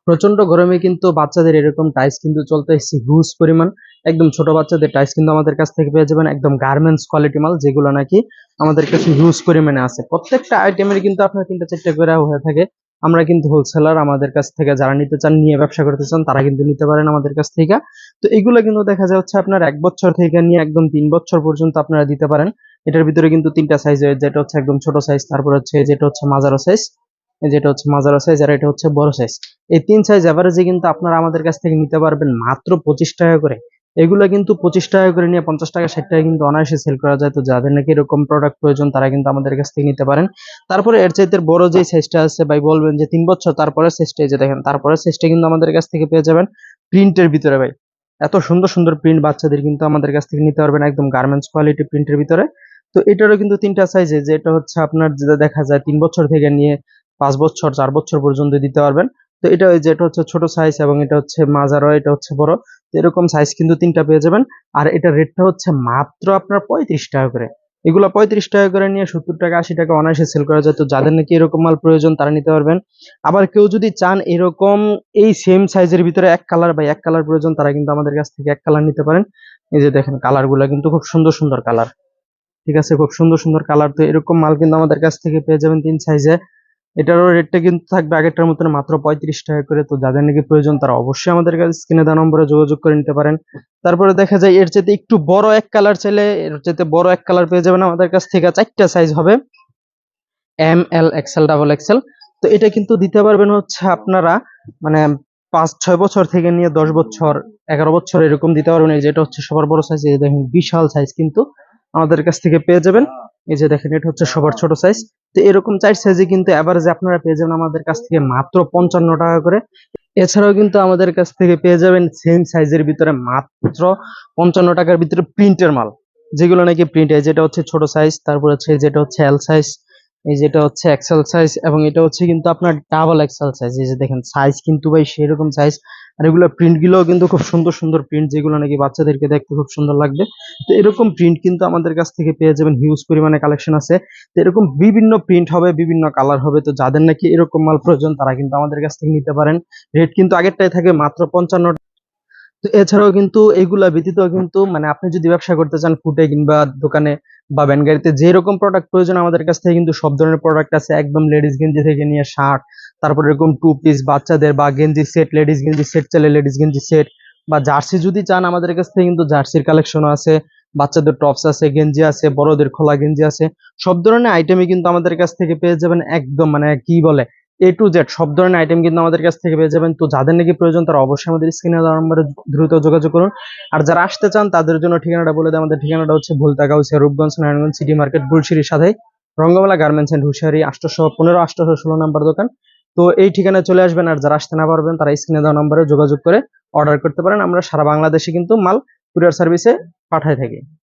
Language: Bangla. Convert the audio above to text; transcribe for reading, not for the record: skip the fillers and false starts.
প্রচন্ড গরমে কিন্তু বাচ্চাদের এরকম টাইস কিন্তু চলতেছে হিউজ পরিমাণ। একদম ছোট বাচ্চাদের টাইস কিন্তু আমাদের কাছ থেকে পেয়ে যাবেন একদম গার্মেন্টস কোয়ালিটি মাল, যেগুলো নাকি আমাদের কাছে হিউজ পরিমাণে আছে। প্রত্যেকটা আইটেমের কিন্তু আপনার 3টা 4টা করে হয়ে থাকে। আমরা কিন্তু হোলসেলার, আমাদের কাছ থেকে যারা নিতে চান, নিয়ে ব্যবসা করতে চান, তারা কিন্তু নিতে পারেন আমাদের কাছ থেকে। তো এগুলো কিন্তু দেখা যাচ্ছে আপনার 1 বছর থেকে নিয়ে একদম 3 বছর পর্যন্ত আপনারা দিতে পারেন। এটার ভিতরে কিন্তু 3টা সাইজ, যেটা হচ্ছে একদম ছোট সাইজ, তারপর হচ্ছে যেটা হচ্ছে মাঝারো সাইজ, যেটা হচ্ছে মাঝারো সাইজ, আর এটা হচ্ছে বড় সাইজ। এই 3 সাইজ এভারেজে কিন্তু আপনারা আমাদের কাছ থেকে নিতে পারবেন মাত্র 25 টাকা করে। এগুলো কিন্তু 25 টাকা করে নিয়ে 50 টাকা 60 টাকা কিন্তু অনায়াসে সেল করা যায়। তো যাদের নাকি এরকম প্রোডাক্ট প্রয়োজন, তারা কিন্তু আমাদের কাছ থেকে নিতে পারেন। তারপরে এর চাইতে বড় যে সাইজটা আছে, ভাই বলবেন যে 3 বছর, তারপরে সাইজটা, যে দেখেন তারপরে সাইজটা কিন্তু আমাদের কাছ থেকে পেয়ে যাবেন প্রিন্টের ভিতরে। ভাই এত সুন্দর সুন্দর প্রিন্ট বাচ্চাদের কিন্তু আমাদের কাছ থেকে নিতে পারবেন একদম গার্মেন্টস কোয়ালিটি প্রিন্টের ভিতরে। তো এটারও কিন্তু 3টা সাইজে, যেটা হচ্ছে আপনার যেটা দেখা যায় 3 বছর থেকে নিয়ে 5 বছর 4 বছর পর্যন্ত দিতে পারবেন। তো এটা যেটা হচ্ছে ছোট সাইজ, এবং এটা হচ্ছে মাঝারো, এটা হচ্ছে বড়। তো এরকম সাইজ কিন্তু 3টা পেয়ে যাবেন। আর এটা রেটটা হচ্ছে মাত্র আপনার 35 টাকা করে। এগুলো 35 টাকা করে নিয়ে 70 টাকা 80 টাকা অনায়াসে সেল করা যায়। তো যাদের নাকি এরকম মাল প্রয়োজন, তারা নিতে পারবেন। আবার কেউ যদি চান এরকম এই সেম সাইজের ভিতরে এক কালার বা এক কালার প্রয়োজন, তারা কিন্তু আমাদের কাছ থেকে এক কালার নিতে পারেন। এই যে দেখেন কালার গুলা কিন্তু খুব সুন্দর সুন্দর কালার। ঠিক আছে, খুব সুন্দর সুন্দর কালার। তো এরকম মাল কিন্তু আমাদের কাছ থেকে পেয়ে যাবেন 3 সাইজে। এটারও রেটটা কিন্তু থাকবে আগেরটার মতন মাত্র 35 টাকা করে। তো যাদের নাকি প্রয়োজন, তারা অবশ্যই আমাদের কাছে স্ক্রিনে দেওয়া নম্বরে যোগাযোগ করে নিতে পারেন। তারপরে দেখা যায় এর চাইতে একটু বড় এক কালার চাইলে, এর চাইতে বড় এক কালার পেয়ে যাবেন আমাদের কাছ থেকে। 4টা সাইজ হবে, ML XL XL। তো এটা কিন্তু দিতে পারবেন হচ্ছে আপনারা মানে 5 6 বছর থেকে নিয়ে 10 বছর 11 বছর এরকম দিতে পারবেন। এই যেটা হচ্ছে সবার বড় সাইজ, এই যে দেখেন বিশাল সাইজ কিন্তু আমাদের কাছ থেকে পেয়ে যাবেন। এই যে দেখেন এটা হচ্ছে সবার ছোট সাইজ। তো এরকম 4 সাইজে কিন্তু এভারেজে আপনারা পেয়ে যাবেন আমাদের কাছ থেকে মাত্র 55 টাকা করে। এছাড়াও কিন্তু আমাদের কাছ থেকে পেয়ে যাবেন সেম সাইজের ভিতরে মাত্র 55 টাকার ভিতরে প্রিন্টের মাল, যেগুলো নাকি প্রিন্ট। যেটা হচ্ছে ছোট সাইজ, তারপর হচ্ছে যেটা হচ্ছে এল সাইজ, এই যেটা হচ্ছে এক্সেল সাইজ, এবং এটা হচ্ছে কিন্তু আপনার ডাবল এক্সেল সাইজ। এই যে দেখেন সাইজ কিন্তু ভাই সেরকম সাইজ। আর এগুলো প্রিন্ট গুলো কিন্তু খুব সুন্দর সুন্দর প্রিন্ট, যেগুলো নাকি বাচ্চাদেরকে দেখতে খুব সুন্দর লাগবে। তো এরকম প্রিন্ট কিন্তু আমাদের কাছ থেকে পেয়ে যাবেন, হিউজ পরিমাণে কালেকশন আছে। তো এরকম বিভিন্ন প্রিন্ট হবে, বিভিন্ন কালার হবে। তো যাদের নাকি এরকম মাল প্রয়োজন, তারা কিন্তু আমাদের কাছ থেকে নিতে পারেন। রেট কিন্তু আগেরটাই থাকে মাত্র 55। তো এছাড়াও কিন্তু এগুলা ব্যতীত কিন্তু মানে আপনি যদি ব্যবসা করতে চান ফুটে কিংবা দোকানে বা ভ্যান গাড়িতে, যে রকম প্রোডাক্ট প্রয়োজন আমাদের কাছ থেকে কিন্তু সব ধরনের প্রোডাক্ট আছে। একদম লেডিস গেঞ্জি থেকে নিয়ে শার্ট, তারপর এরকম 2 পিস বাচ্চাদের বা গেঞ্জি সেট, লেডিস গেঞ্জি সেট চাইলে লেডিস গেঞ্জি সেট, বা জার্সি যদি চান আমাদের কাছ থেকে কিন্তু জার্সির কালেকশনও আছে। বাচ্চাদের টপস আছে, গেঞ্জি আছে, বড়দের খোলা গেঞ্জি আছে। সব ধরনের আইটেমই কিন্তু আমাদের কাছ থেকে পেয়ে যাবেন একদম মানে কি বলে A to Z সব ধরনের আইটেম কিন্তু আমাদের কাছ থেকে পেয়ে যাবেন। তো যাদের নাকি প্রয়োজন, তারা অবশ্যই আমাদের স্ক্রিনে দেওয়া নম্বরে দ্রুত যোগাযোগ করুন। আর যারা আসতে চান, তাদের জন্য ঠিকানাটা বলে দেয়। আমাদের ঠিকানাটা হচ্ছে ভুলতা গাউসিয়া, রূপগঞ্জ, নারায়ণগঞ্জ সিটি মার্কেট, গুলশিরির সাথে রঙ্গমেলা গার্মেন্টস এন্ড হুশিয়ারি, 815 816 নাম্বার দোকান। তো এই ঠিকানায় চলে আসবেন। আর যারা আসতে না পারবেন, তারা স্ক্রিনে দেওয়া নম্বরে যোগাযোগ করে অর্ডার করতে পারেন। আমরা সারা বাংলাদেশে কিন্তু মাল কুরিয়ার সার্ভিসে পাঠায় থাকি।